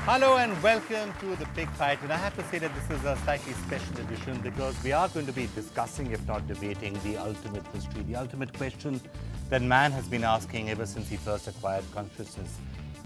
Hello and welcome to The Big Fight. And I have to say that this is a slightly special edition because we are going to be discussing, if not debating, the ultimate mystery, the ultimate question that man has been asking ever since he first acquired consciousness.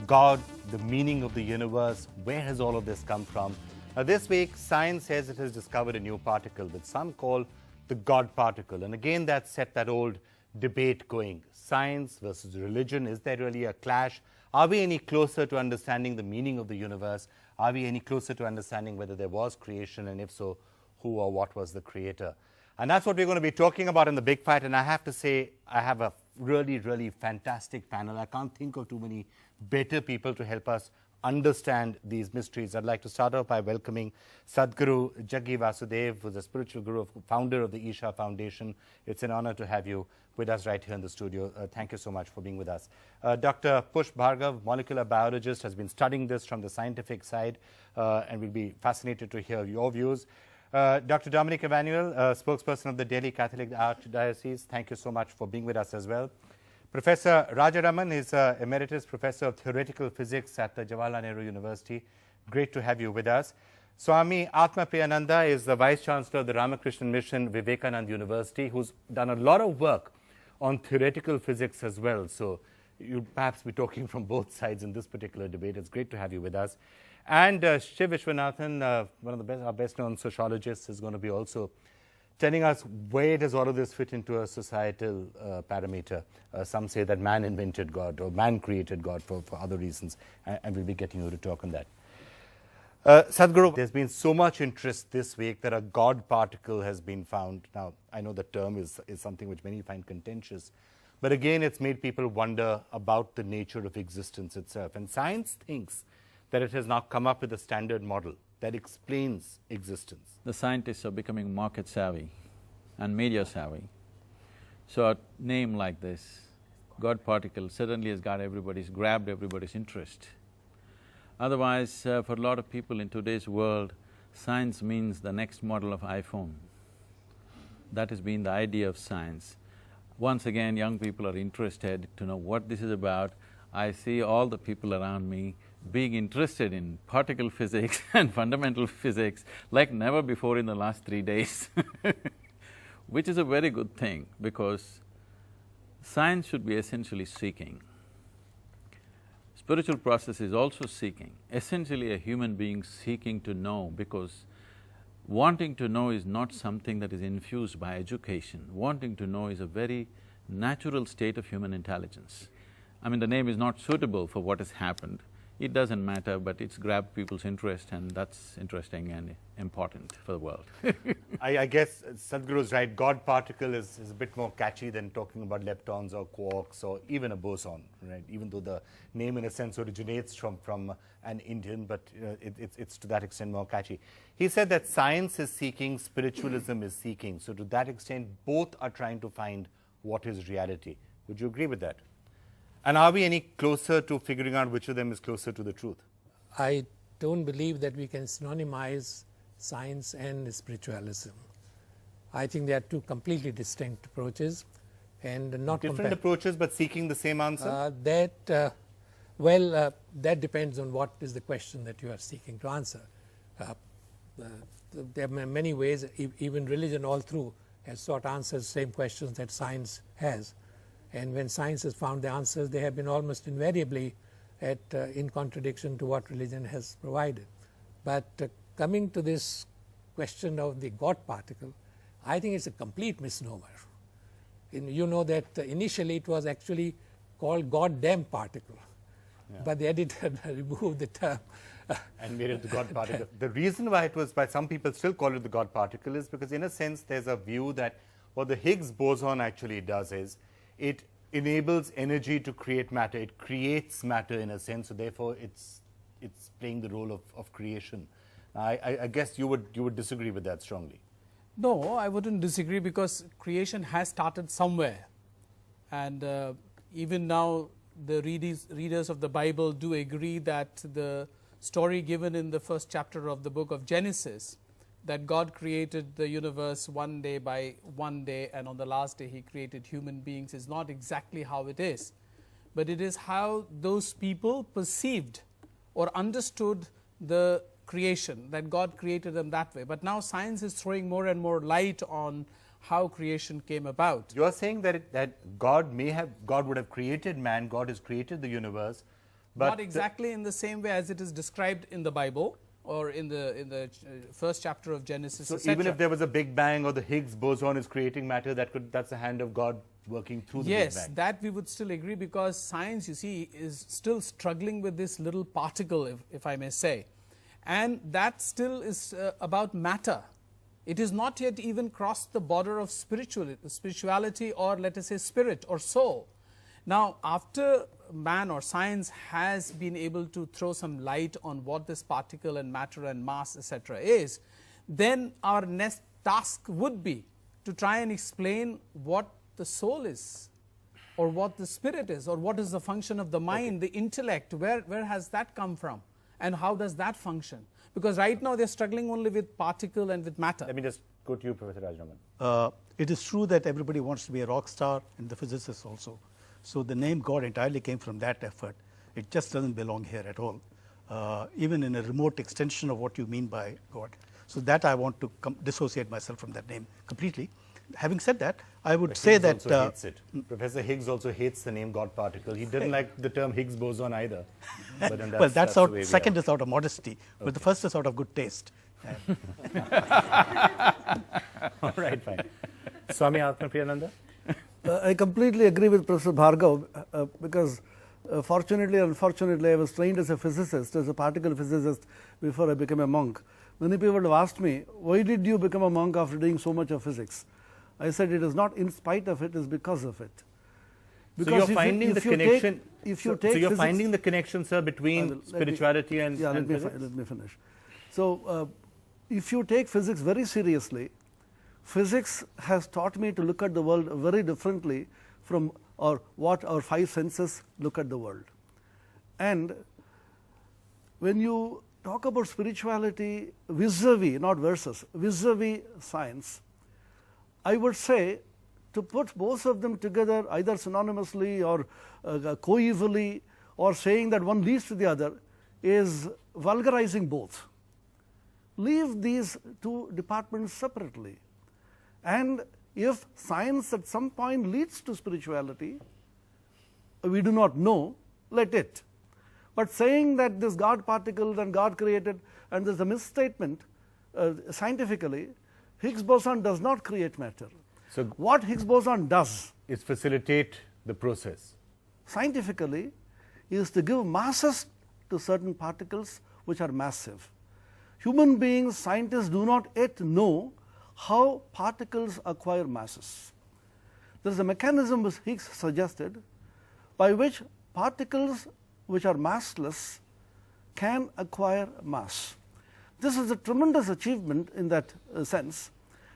God, the meaning of the universe, where has all of this come from? Now, this week, science says it has discovered a new particle, which some call the God particle. And again, that set that old debate going. Science versus religion. Is there really a clash? Are we any closer to understanding the meaning of the universe? Are we any closer to understanding whether there was creation, and if so, who or what was the creator? And that's what we're going to be talking about in The Big Fight. And I have to say, I have a really, really fantastic panel. I can't think of too many better people to help us understand these mysteries. I'd like to start off by welcoming Sadhguru Jaggi Vasudev, who's a spiritual guru, founder of the Isha Foundation. It's an honor to have you with us right here in the studio. Thank you so much for being with us. Dr. Push Bhargav, molecular biologist, has been studying this from the scientific side, and we'll be fascinated to hear your views. Dr. Dominic Emanuel, spokesperson of the Delhi Catholic Archdiocese, thank you so much for being with us as well. Professor Rajaraman is Emeritus Professor of Theoretical Physics at the Jawaharlal Nehru University. Great to have you with us. Swami Atma Priyananda is the Vice Chancellor of the Ramakrishna Mission, Vivekananda University, who's done a lot of work on theoretical physics as well. So you'll perhaps be talking from both sides in this particular debate. It's great to have you with us. And Shiv Vishwanathan, one of our best-known sociologists, is going to be also telling us where does all of this fit into a societal parameter. Some say that man invented God or man created God for other reasons, and we'll be getting you to talk on that. Sadhguru, there's been so much interest this week that a God particle has been found. Now, I know the term is something which many find contentious, but again, it's made people wonder about the nature of existence itself. And science thinks that it has now come up with a standard model that explains existence. The scientists are becoming market savvy and media savvy. So a name like this, God particle, suddenly has grabbed everybody's interest. Otherwise, for a lot of people in today's world, science means the next model of iPhone. That has been the idea of science. Once again, young people are interested to know what this is about. I see all the people around me being interested in particle physics and fundamental physics like never before in the last 3 days which is a very good thing, because science should be essentially seeking. Spiritual process is also seeking, essentially a human being seeking to know, because wanting to know is not something that is infused by education. Wanting to know is a very natural state of human intelligence. I mean, the name is not suitable for what has happened. It doesn't matter, but it's grabbed people's interest, and that's interesting and important for the world. I guess Sadhguru's right. God particle is a bit more catchy than talking about leptons or quarks or even a boson, right? Even though the name in a sense originates from an Indian, but it's to that extent more catchy. He said that science is seeking, spiritualism is seeking. So to that extent, both are trying to find what is reality. Would you agree with that? And are we any closer to figuring out which of them is closer to the truth? I don't believe that we can synonymize science and spiritualism. I think they are two completely distinct approaches and not different approaches, but seeking the same answer? That depends on what is the question that you are seeking to answer. There are many ways, even religion all through has sought answers, same questions that science has. And when science has found the answers, they have been almost invariably in contradiction to what religion has provided. But coming to this question of the God particle, I think it's a complete misnomer. You know that initially it was actually called goddamn particle, but the editor removed the term. And made it the God particle. The reason why some people still call it the God particle is because in a sense there's a view that what the Higgs boson actually does is it enables energy to create matter. It creates matter in a sense, so therefore it's playing the role of creation. I guess you would disagree with that strongly. No, I wouldn't disagree, because creation has started somewhere, and even now the readers of the Bible do agree that the story given in the first chapter of the book of Genesis, that God created the universe one day by one day, and on the last day He created human beings, is not exactly how it is, but it is how those people perceived or understood the creation, that God created them that way. But now science is throwing more and more light on how creation came about. You are saying that God would have created man, God has created the universe, but not exactly in the same way as it is described in the Bible or in the first chapter of Genesis. So etc. even if there was a Big Bang or the Higgs boson is creating matter, that's the hand of God working through the Big Bang. Yes, that we would still agree, because science, you see, is still struggling with this little particle, if I may say. And that still is about matter. It is not yet even crossed the border of spirituality, or let us say spirit or soul. Now, after man or science has been able to throw some light on what this particle and matter and mass, etc. is, then our next task would be to try and explain what the soul is, or what the spirit is, or what is the function of the mind, the intellect, where has that come from, and how does that function? Because right now they're struggling only with particle and with matter. Let me just go to you, Professor Rajaraman. It is true that everybody wants to be a rock star, and the physicists also. So the name God entirely came from that effort. It just doesn't belong here at all, even in a remote extension of what you mean by God. So that I want to dissociate myself from that name completely. Having said that, I would say Higgs that also hates it. Professor Higgs also hates the name God particle. He didn't like the term Higgs boson either. But then well, that's the out. way we Second are. is out of modesty, but the first is out of good taste. All right, fine. Swami Atma Priyananda? I completely agree with Professor Bhargav, because fortunately or unfortunately I was trained as a physicist, as a particle physicist, before I became a monk. Many people have asked me, why did you become a monk after doing so much of physics? I said it is not in spite of it, it is because of it. Because so you're finding the connection. So you're finding the connection, sir, between spirituality and physics? Let me finish. So if you take physics very seriously, physics has taught me to look at the world very differently from what our five senses look at the world. And when you talk about spirituality vis-a-vis, not versus, vis-a-vis science, I would say to put both of them together either synonymously or coevally, or saying that one leads to the other, is vulgarizing both. Leave these two departments separately. And if science at some point leads to spirituality, we do not know, let it. But saying that this God particle and God created, and there's a misstatement scientifically, Higgs boson does not create matter. So what Higgs boson does is facilitate the process. Scientifically is to give masses to certain particles which are massive. Human beings, scientists do not yet know how particles acquire masses. There is a mechanism which Higgs suggested by which particles which are massless can acquire mass. This is a tremendous achievement in that sense,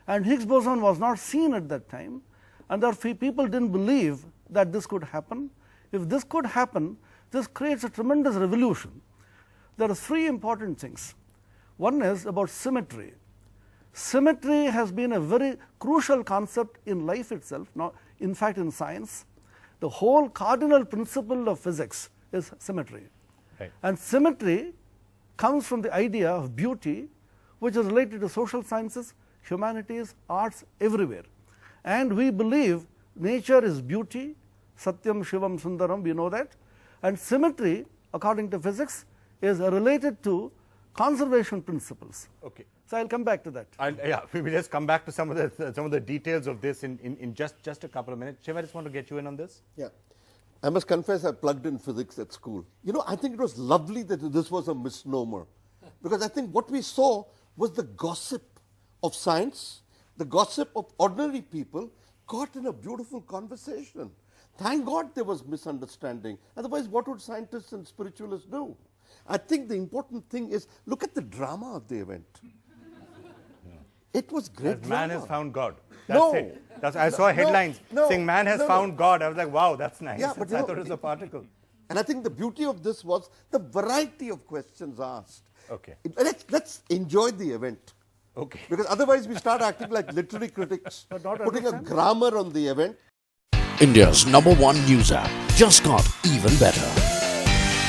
and Higgs boson was not seen at that time, and therefore people didn't believe that this could happen. If this could happen, this creates a tremendous revolution. There are three important things. One is about symmetry. Symmetry has been a very crucial concept in life itself, not in fact in science. The whole cardinal principle of physics is symmetry. Right. And symmetry comes from the idea of beauty, which is related to social sciences, humanities, arts, everywhere. And we believe nature is beauty, Satyam, Shivam, Sundaram, we know that. And symmetry, according to physics, is related to conservation principles. Okay. So I'll come back to that. Yeah, we will just come back to some of the details of this in just a couple of minutes. Shiv, I just want to get you in on this. Yeah. I must confess I plugged in physics at school. You know, I think it was lovely that this was a misnomer, because I think what we saw was the gossip of science, the gossip of ordinary people caught in a beautiful conversation. Thank God there was misunderstanding. Otherwise, what would scientists and spiritualists do? I think the important thing is look at the drama of the event. It was great As man drama. has found God. That's No. it. I saw headlines saying man has found God. I was like, wow, that's nice. Yeah, but I you thought know, it was a particle. And I think the beauty of this was the variety of questions asked. Okay. Let's enjoy the event. Okay. Because otherwise we start acting like literary critics, putting a grammar on the event. India's #1 news app just got even better.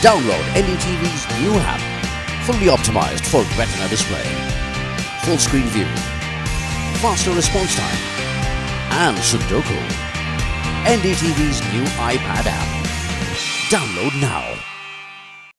Download NDTV's new app, fully optimized for retina display, full screen view, faster response time, and Sudoku. NDTV's new iPad app. Download now.